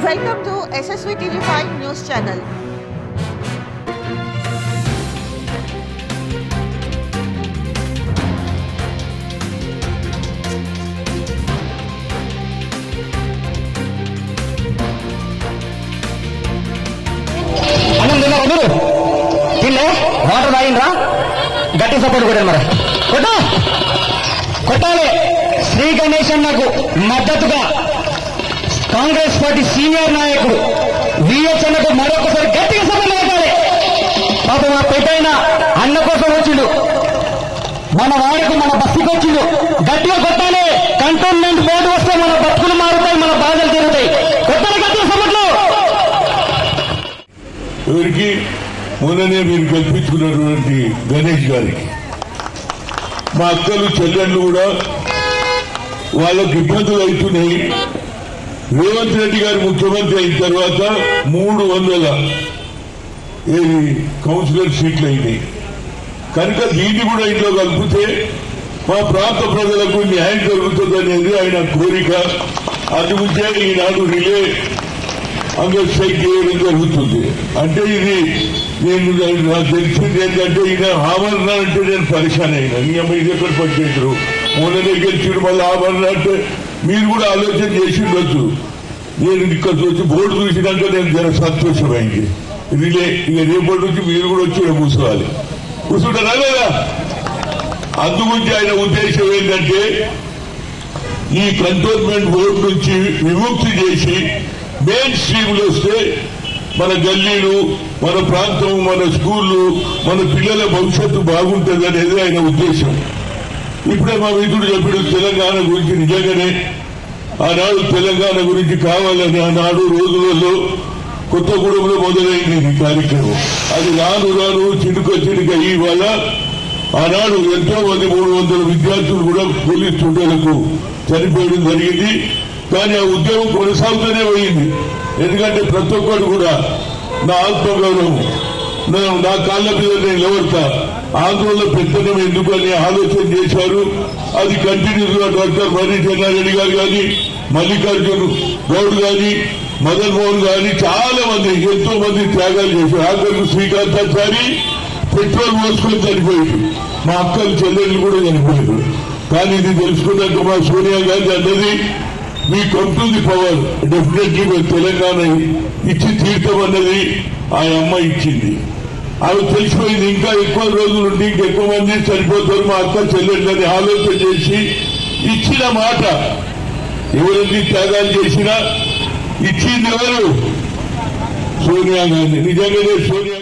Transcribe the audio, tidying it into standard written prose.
Welcome to SSV TV5 News Channel. Water తాగిండ్రా గట్టి support కొట్టాను మరి కొట్టాలి. శ్రీ గణేష్ అన్నకు మద్దతుగా కాంగ్రెస్ పార్టీ సీనియర్ నాయకుడు విహెచ్ అన్నకు మరొకసారి గట్టిగా సపోర్ట్ కొట్టాలి. పాప మా పెట్టైన అన్న కోసం వచ్చిండు, మన వాడికి మన బస్సుకి వచ్చిండు, గట్టిగా కొట్టాలి. కంటోన్మెంట్ బోర్డు వస్తే మన బతుకులు మారుతాయి, మన బాధలు తిరుగుతాయి. కొట్టాలి గట్టిగా సపోర్ట్లు. ఎవరికి మొన్ననే మీరు కల్పించుకున్నటువంటి గణేష్ గారికి మా అక్కలు చెల్లెళ్ళు కూడా వాళ్ళకు ఇబ్బందులు అవుతున్నాయి. రేవంత్ రెడ్డి గారు ముఖ్యమంత్రి అయిన తర్వాత 300 కౌన్సిలర్ సీట్లు అయినాయి కనుక దీన్ని కూడా ఇంట్లో కలిపితే మా ప్రాంత ప్రజలకు న్యాయం జరుగుతుంది అనేది ఆయన కోరిక. అందుకే ఈనాడు రిలే అంగర్ స్ట్రైక్ చేయడం జరుగుతుంది. అంటే ఇది నేను నాకు తెలిసింది ఏంటంటే ఈయన ఆమరణ అంటే నేను పరిశాన్ అయినా ఇది ఎక్కడ పనిచేసారు మొన్ననే గెలిచి మళ్ళీ ఆమరణ అంటే మీరు కూడా ఆలోచన చేసి ఉండొచ్చు. నేను ఇక్కడ వచ్చి బోర్డు చూసినాక నేను జర సంతోషమైంది. రిలే ఇక రేపటి నుంచి మీరు కూడా వచ్చి కూర్చోవాలి, కూర్చుంటారా లేదా? అందుగురించి ఆయన ఉద్దేశం ఏంటంటే ఈ కంటోన్మెంట్ బోర్డు నుంచి విముక్తి చేసి మెయిన్ స్ట్రీమ్లు వస్తే మన గల్లీలు, మన ప్రాంతం, మన స్కూళ్ళు, మన పిల్లల భవిష్యత్తు బాగుంటుంది అనేది ఆయన ఉద్దేశం. ఇప్పుడే మా మిత్రుడు చెప్పాడు తెలంగాణ గురించి. నిజంగానే ఆనాడు తెలంగాణ గురించి కావాలని ఆనాడు రోజులలో కొత్తగూడెంలో మొదలైంది ఈ కార్యక్రమం. అది రాను రాను చినుక ఇవాళ ఆనాడు ఎంతో మంది 300 విద్యార్థులు కూడా పోలీసు చుట్టాలకు చనిపోయడం జరిగింది. కానీ ఆ ఉద్యమం కొనసాగుతూనే పోయింది. ఎందుకంటే ప్రతి ఒక్కరు కూడా నా ఆత్మగౌరవం, నా కాళ్ళ మీద నేను నిలబడతా, ఆందోళన పెత్తనం ఎందుకు అని ఆలోచన చేశారు. అది కంటిన్యూస్గా డాక్టర్ మర్రి చెన్నారెడ్డి గారు కానీ, మల్లికార్జున్ గౌడ్ కానీ, మదన్ మోహన్ కానీ చాలా మంది ఎంతో మంది త్యాగాలు చేశారు. ఆఖరికి శ్రీకాంతాచారి పెట్రోల్ మోసుకొని చనిపోయారు. మా అక్కలు చెల్లెళ్ళు కూడా చనిపోయారు. కానీ ఇది తెలుసుకున్నాక మా సోనియా గాంధీ అన్నది మీ కంటుంది పవర్ డెఫినెట్లీ మీరు తెలంగాణ ఇచ్చి తీర్థమన్నది ఆ అమ్మ ఇచ్చింది. అవి తెలిసిపోయింది. ఇంకా ఎక్కువ రోజులు ఉండి ఇంకెక్కువ మంది చనిపోతారు మా అక్క చెల్లెళ్ళని ఆలోచన చేసి ఇచ్చిన మాట ఎవరిని త్యాగాలు చేసినా ఇచ్చింది ఎవరు? సోనియా గాంధీ. నిజంగానే సోనియా